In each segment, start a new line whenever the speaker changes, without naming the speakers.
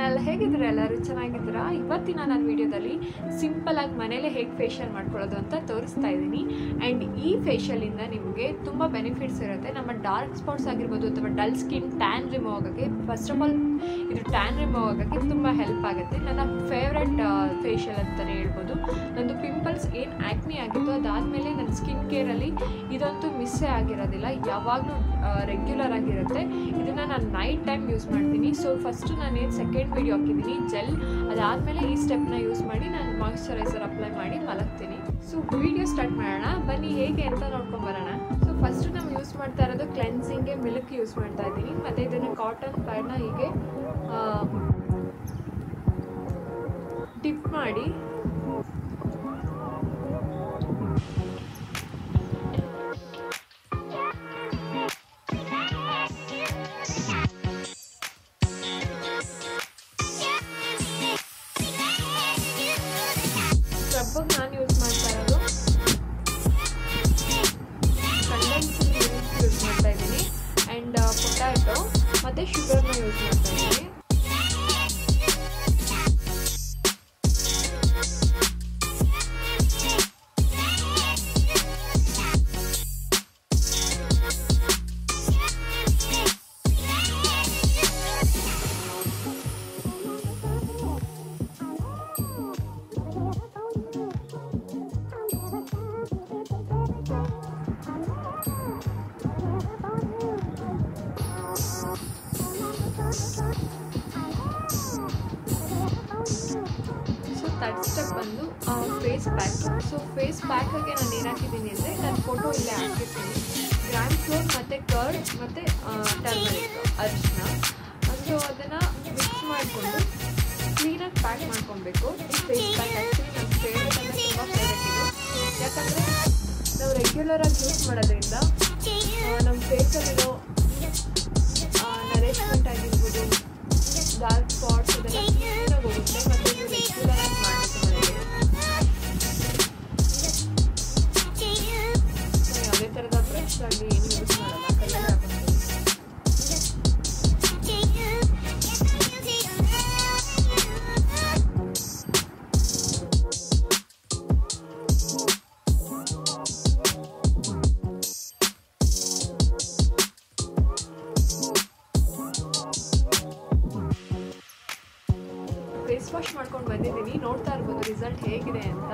Channel ಹೇಗಿದ್ದೀರಾ ಎಲ್ಲರೂ ಚೆನ್ನಾಗಿದ್ದೀರಾ ಇವತ್ತಿನ ನನ್ನ ವಿಡಿಯೋದಲ್ಲಿ ಸಿಂಪಲ್ ಆಗಿ ಮನೆಯಲ್ಲೇ ಹೇಗೆ ಫೇಶಿಯಲ್ ಮಾಡ್ಕೊಳ್ಳೋದು ಅಂತ ತೋರಿಸ್ತಾ ಇದ್ದೀನಿ ಆ್ಯಂಡ್ ಈ ಫೇಶಿಯಲಿಂದ ನಿಮಗೆ ತುಂಬ ಬೆನಿಫಿಟ್ಸ್ ಇರುತ್ತೆ ನಮ್ಮ ಡಾರ್ಕ್ ಸ್ಪಾಟ್ಸ್ ಆಗಿರ್ಬೋದು ಅಥವಾ ಡಲ್ ಸ್ಕಿನ್ ಟ್ಯಾನ್ ರಿಮೂವ್ ಆಗೋಕ್ಕೆ ಫಸ್ಟ್ ಆಫ್ ಆಲ್ ಇದು ಟ್ಯಾನ್ ರಿಮೂವ್ ಆಗೋಕ್ಕೆ ತುಂಬ ಹೆಲ್ಪ್ ಆಗುತ್ತೆ ನನ್ನ ಫೇವ್ರೆಟ್ ಫೇಶಿಯಲ್ ಅಂತಲೇ ಹೇಳ್ಬೋದು ನಂದು ಪಿಂಪಲ್ಸ್ ಏನು ಆ್ಯಕ್ನಿ ಆಗಿತ್ತು ಅದಾದಮೇಲೆ ನನ್ನ ಸ್ಕಿನ್ ಕೇರಲ್ಲಿ ಇದಂತೂ ಮಿಸ್ಸೇ ಆಗಿರೋದಿಲ್ಲ ಯಾವಾಗಲೂ ರೆಗ್ಯುಲರ್ ಆಗಿರುತ್ತೆ ಇದನ್ನು ನಾನು ನೈಟ್ ಟೈಮ್ ಯೂಸ್ ಮಾಡ್ತೀನಿ ಸೊ ಫಸ್ಟು ನಾನೇನು ಸೆಕೆಂಡ್ ವೀಡಿಯೋ ಹಾಕಿದ್ದೀನಿ ಜೆಲ್ ಅದಾದಮೇಲೆ ಈ ಸ್ಟೆಪ್ನ ಯೂಸ್ ಮಾಡಿ ನಾನು ಮಾಯಿಶ್ಚರೈಸರ್ ಅಪ್ಲೈ ಮಾಡಿ ಮಲಗ್ತೀನಿ ಸೊ ವಿಡಿಯೋ ಸ್ಟಾರ್ಟ್ ಮಾಡೋಣ ಬನ್ನಿ ಹೇಗೆ ಅಂತ ನೋಡ್ಕೊಂಬರೋಣ ಸೊ ಫಸ್ಟು ನಾವು ಯೂಸ್ ಮಾಡ್ತಾ ಇರೋದು ಕ್ಲೆನ್ಸಿಂಗ್ಗೆ ಮಿಲ್ಕ್ ಯೂಸ್ ಮಾಡ್ತಾ ಇದ್ದೀನಿ ಮತ್ತು ಇದನ್ನು ಕಾಟನ್ ಪ್ಯಾಡ್ನ ಹೀಗೆ ಡಿಪ್ ಮಾಡಿ ಸ್ಕ್ರಬ್ಬಿಗೆ ನಾನು ಯೂಸ್ ಮಾಡ್ತಾ ಇರೋದು ಕಂಡೆನ್ಸ್ಡ್ ಮಿಲ್ಕ್ ಯೂಸ್ ಮಾಡ್ತಾ ಇದ್ದೀನಿ ಆ್ಯಂಡ್ ಪೊಟ್ಯಾಟೊ ಮತ್ತು ಶುಗರ್ನ ಯೂಸ್ ಮಾಡ್ತಾ ಇದ್ದೀನಿ ಥರ್ಡ್ ಸ್ಟೆಪ್ ಬಂದು ಫೇಸ್ ಪ್ಯಾಕ್ ಸೊ ಫೇಸ್ ಪ್ಯಾಕಾಗೆ ನಾನು ಏನು ಹಾಕಿದ್ದೀನಿ ಅಂದರೆ ನಾನು ಫೋಟೋ ಇಲ್ಲೇ ಹಾಕಿರ್ತೀನಿ ಗ್ರಾಮ್ ಫ್ಲೋರ್ ಮತ್ತು ಕರ್ಡ್ ಮತ್ತು ಟರ್ಮರಿಕ್ ಅರಿಶಿನ ಸೊ ಅದನ್ನು ಮಿಕ್ಸ್ ಮಾಡಿಕೊಂಡು ಕ್ಲೀನಾಗಿ ಪ್ಯಾಕ್ ಮಾಡ್ಕೊಬೇಕು ಈ ಫೇಸ್ ಪ್ಯಾಕ್ ಆ್ಯಕ್ಚುಲಿ ನನ್ನ ಫೇವ್ರೇಟ್ ಅಂದರೆ ತುಂಬ ಫೇವ್ರೇಟ್ ಇದು ಯಾಕಂದರೆ ನಾವು ರೆಗ್ಯುಲರಾಗಿ ಯೂಸ್ ಮಾಡೋದ್ರಿಂದ ನಮ್ಮ ಫೇಸಲ್ಲಿರೋ ನರಿಶ್ಮೆಂಟ್ ಆಗಿರ್ಬೋದು ಡಾರ್ಕ್ ಸ್ಪಾಟ್ಸ್ ಇದೆಲ್ಲ ಕ್ಲೀನಾಗಿ ಹೋಗುತ್ತೆ ಮತ್ತು ಇದು ರೆಗ್ಯುಲರ್ ಆಗಿ ಮಾಡಬೇಕು ಮನೆಯಲ್ಲಿ ಯಾವುದೇ ಥರದ ಬ್ರಷ್ ಆಗಲಿ ಏನು ಯೂಸ್ ಮಾಡಲ್ಲ ಕೈಯಲ್ಲಿ ಹಾಕ್ತೀನಿ ಫೇಸ್ ವಾಶ್ ಮಾಡ್ಕೊಂಡು ಬಂದಿದ್ದೀನಿ ನೋಡ್ತಾ ಇರ್ಬೋದು ರಿಸಲ್ಟ್ ಹೇಗಿದೆ ಅಂತ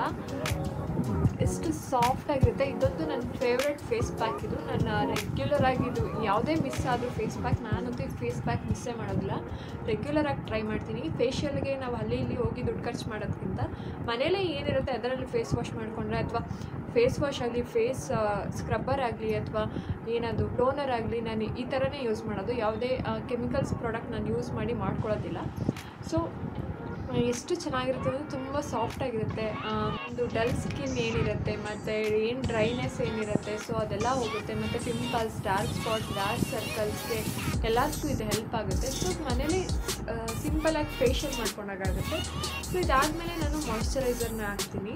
ಎಷ್ಟು ಸಾಫ್ಟ್ ಆಗಿರುತ್ತೆ ಇದೊಂದು ನನ್ನ ಫೇವ್ರೆಟ್ ಫೇಸ್ ಪ್ಯಾಕ್ ಇದು ನನ್ನ ರೆಗ್ಯುಲರ್ ಆಗಿ ಇದು ಯಾವುದೇ ಮಿಸ್ ಆದರೂ ಫೇಸ್ ಪ್ಯಾಕ್ ನಾನಂತೂ ಫೇಸ್ ಪ್ಯಾಕ್ ಮಿಸ್ಸೇ ಮಾಡೋದಿಲ್ಲ ರೆಗ್ಯುಲರ್ ಆಗಿ ಟ್ರೈ ಮಾಡ್ತೀನಿ ಫೇಶಿಯಲ್ಗೆ ನಾವು ಅಲ್ಲಿ ಇಲ್ಲಿ ಹೋಗಿ ದುಡ್ಡು ಖರ್ಚು ಮಾಡೋದಕ್ಕಿಂತ ಮನೇಲೇ ಏನಿರುತ್ತೆ ಅದರಲ್ಲಿ ಫೇಸ್ ವಾಶ್ ಮಾಡಿಕೊಂಡ್ರೆ ಅಥವಾ ಫೇಸ್ ವಾಶ್ ಆಗಲಿ ಫೇಸ್ ಸ್ಕ್ರಬ್ಬರ್ ಆಗಲಿ ಅಥವಾ ಏನದು ಟೋನರ್ ಆಗಲಿ ನಾನು ಈ ಥರನೇ ಯೂಸ್ ಮಾಡೋದು ಯಾವುದೇ ಕೆಮಿಕಲ್ಸ್ ಪ್ರಾಡಕ್ಟ್ ನಾನು ಯೂಸ್ ಮಾಡಿ ಮಾಡ್ಕೊಳ್ಳೋದಿಲ್ಲ ಸೊ ಎಷ್ಟು ಚೆನ್ನಾಗಿರುತ್ತೆ ಅಂದರೆ ತುಂಬ ಸಾಫ್ಟಾಗಿರುತ್ತೆ ಒಂದು ಡಲ್ ಸ್ಕಿನ್ ಏನಿರುತ್ತೆ ಮತ್ತು ಏನು ಡ್ರೈನೆಸ್ ಏನಿರುತ್ತೆ ಸೊ ಅದೆಲ್ಲ ಹೋಗುತ್ತೆ ಮತ್ತು ಪಿಂಪಲ್ಸ್ ಡಾರ್ಕ್ ಸ್ಪಾಟ್ಸ್ ಡಾರ್ಕ್ ಸರ್ಕಲ್ಸ್ಗೆ ಎಲ್ಲದಕ್ಕೂ ಇದು ಹೆಲ್ಪ್ ಆಗುತ್ತೆ ಸೊ ಮನೇಲಿ ಸಿಂಪಲಾಗಿ ಫೇಶಿಯಲ್ ಮಾಡ್ಕೊಂಡಾಗುತ್ತೆ ಸೊ ಇದಾದಮೇಲೆ ನಾನು ಮಾಯಿಶ್ಚರೈಸರ್ನ ಹಾಕ್ತೀನಿ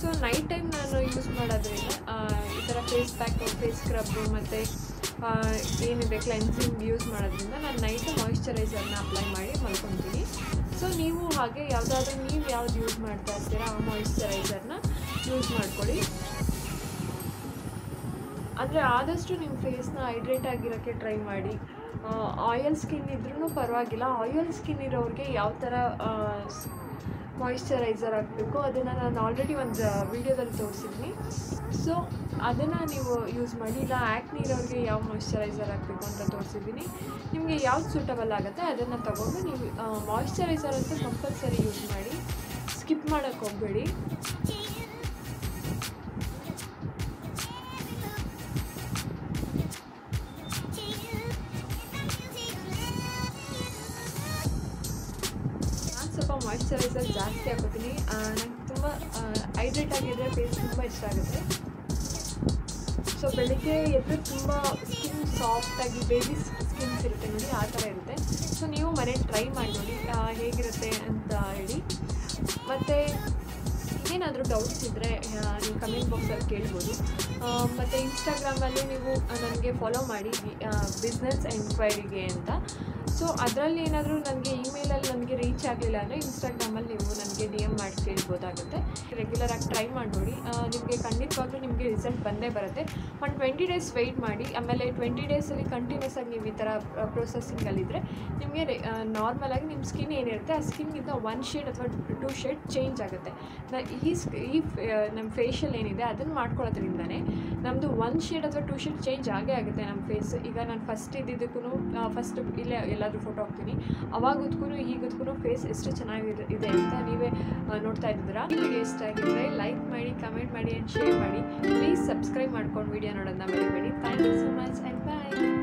ಸೊ ನೈಟ್ ಟೈಮ್ ನಾನು ಯೂಸ್ ಮಾಡೋದ್ರಿಂದ ಈ ಥರ ಫೇಸ್ ಪ್ಯಾಕು ಫೇಸ್ ಸ್ಕ್ರಬ್ಬು ಮತ್ತು ಏನಿದೆ ಕ್ಲೆನ್ಸಿಂಗ್ ಯೂಸ್ ಮಾಡೋದ್ರಿಂದ ನಾನು ನೈಟು ಮಾಯಿಶ್ಚರೈಸರ್ನ ಅಪ್ಲೈ ಮಾಡಿ ಮಲ್ಕೊತೀನಿ ಸೊ ನೀವು ಹಾಗೆ ಯಾವುದಾದ್ರೂ ನೀವು ಯಾವ್ದು ಯೂಸ್ ಮಾಡ್ತಾ ಇರ್ತೀರಾ ಆ ಮಾಯಿಶ್ಚರೈಸರ್ನ ಯೂಸ್ ಮಾಡ್ಕೊಳ್ಳಿ ಅಂದರೆ ಆದಷ್ಟು ನಿಮ್ಮ ಫೇಸ್ನ ಹೈಡ್ರೇಟ್ ಆಗಿರೋಕ್ಕೆ ಟ್ರೈ ಮಾಡಿ ಆಯಿಲ್ ಸ್ಕಿನ್ ಇದ್ರೂ ಪರವಾಗಿಲ್ಲ ಆಯಿಲ್ ಸ್ಕಿನ್ ಇರೋರಿಗೆ ಯಾವ ಥರ ಮಾಯಿಶ್ಚರೈಸರ್ ಹಾಕಬೇಕು ಅದನ್ನು ನಾನು ಆಲ್ರೆಡಿ ಒಂದು ವೀಡಿಯೋದಲ್ಲಿ ತೋರಿಸಿದ್ದೀನಿ ಸೊ ಅದನ್ನು ನೀವು ಯೂಸ್ ಮಾಡಿ ಇಲ್ಲ ಆ್ಯಕ್ನಿ ಇರೋರಿಗೆ ಯಾವ ಮಾಯಿಶ್ಚರೈಸರ್ ಹಾಕಬೇಕು ಅಂತ ತೋರಿಸಿದ್ದೀನಿ ನಿಮಗೆ ಯಾವ್ದು ಸೂಟಬಲ್ ಆಗುತ್ತೆ ಅದನ್ನು ತೊಗೊಂಡು ನೀವು ಮಾಯಿಶ್ಚರೈಸರ್ ಅಂತೂ ಕಂಪಲ್ಸರಿ ಯೂಸ್ ಮಾಡಿ ಸ್ಕಿಪ್ ಮಾಡೋಕ್ಕೆ ಹೋಗಬೇಡಿ ಸ್ವಲ್ಪ ಮಾಯಿಶ್ಚರೈಸರ್ ಜಾಸ್ತಿ ಹಾಕೋತೀನಿ ನಂಗೆ ತುಂಬ ಹೈಡ್ರೇಟ್ ಆಗಿದ್ದರೆ ಫೇಸ್ ತುಂಬ ಇಷ್ಟ ಆಗುತ್ತೆ ಸೊ ಬೆಳಿಗ್ಗೆ ಎದ್ದು ತುಂಬ ಸ್ಕಿನ್ ಸಾಫ್ಟಾಗಿ ಬೇಬಿ ಸ್ಕಿನ್ಸ್ ಇರುತ್ತೆ ನೋಡಿ ಆ ಥರ ಇರುತ್ತೆ ಸೊ ನೀವು ಮನೇಲಿ ಟ್ರೈ ಮಾಡಿ ನೋಡಿ ಹೇಗಿರುತ್ತೆ ಅಂತ ಹೇಳಿ ಮತ್ತು ಏನಾದರೂ ಡೌಟ್ಸ್ ಇದ್ದರೆ ನೀವು ಕಮೆಂಟ್ ಬಾಕ್ಸಲ್ಲಿ ಕೇಳ್ಬೋದು. ಮತ್ತು ಇನ್ಸ್ಟಾಗ್ರಾಮಲ್ಲಿ ನೀವು ನನಗೆ ಫಾಲೋ ಮಾಡಿ ಬಿಸ್ನೆಸ್ ಎಂಕ್ವೈರಿಗೆ ಅಂತ. ಸೊ ಅದರಲ್ಲಿ ಏನಾದರೂ ನನಗೆ ಇಮೇಲಲ್ಲಿ ನನಗೆ ರೀಚ್ ಆಗಲಿಲ್ಲ ಅಂದರೆ ಇನ್ಸ್ಟಾಗ್ರಾಮಲ್ಲಿ ನೀವು ನನಗೆ DM ಮಾಡಿ ಕೇಳ್ಬೋದಾಗುತ್ತೆ. ರೆಗ್ಯುಲರಾಗಿ ಟ್ರೈ ಮಾಡಿ ನೋಡಿ, ನಿಮಗೆ ಖಂಡಿತವಾಗ್ಲೂ ನಿಮಗೆ ರಿಸಲ್ಟ್ ಬಂದೇ ಬರುತ್ತೆ. ಒಂದು 20 ಡೇಸ್ ವೆಯ್ಟ್ ಮಾಡಿ. ಆಮೇಲೆ 20 ಡೇಸಲ್ಲಿ ಕಂಟಿನ್ಯೂಸ್ ಆಗಿ ನೀವು ಈ ಥರ ಪ್ರೊಸೆಸಿಂಗಲ್ಲಿದ್ದರೆ ನಿಮಗೆ ನಾರ್ಮಲಾಗಿ ನಿಮ್ಮ ಸ್ಕಿನ್ ಏನಿರುತ್ತೆ ಆ ಸ್ಕಿನ್ಗಿಂತ 1 ಶೇಡ್ ಅಥವಾ 2 ಶೇಡ್ ಚೇಂಜ್ ಆಗುತ್ತೆ. ನಮ್ಮ ಫೇಶಿಯಲ್ ಏನಿದೆ ಅದನ್ನು ಮಾಡ್ಕೊಳ್ಳೋದ್ರಿಂದನೇ ನಮ್ಮದು 1 ಶೇಡ್ ಅಥವಾ 2 ಶೇಡ್ ಚೇಂಜ್ ಆಗೇ ಆಗುತ್ತೆ ನಮ್ಮ ಫೇಸ್. ಈಗ ನಾನು ಫಸ್ಟ್ ಇದ್ದಿದ್ದಕ್ಕೂ ಫಸ್ಟ್ ಇಲ್ಲೇ ಎಲ್ಲಾದರೂ ಫೋಟೋ ಹಾಕ್ತೀನಿ, ಅವಾಗದಕ್ಕೂ ಈಗದಕ್ಕೂ ಫೇಸ್ ಎಷ್ಟು ಚೆನ್ನಾಗಿದೆ ಅಂತ ನೀವೇ ನೋಡ್ತಾ ಇದ್ದೀರಾ. ನಿಮಗೆ ಇಷ್ಟ ಆಗಿದ್ದರೆ ಲೈಕ್ ಮಾಡಿ, ಕಮೆಂಟ್ ಮಾಡಿ ಆ್ಯಂಡ್ ಶೇರ್ ಮಾಡಿ. ಪ್ಲೀಸ್ ಸಬ್ಸ್ಕ್ರೈಬ್ ಮಾಡ್ಕೊಂಡು ವಿಡಿಯೋ ನೋಡೋದನ್ನ ಮರಿಬೇಡಿ. Thank you so much and bye.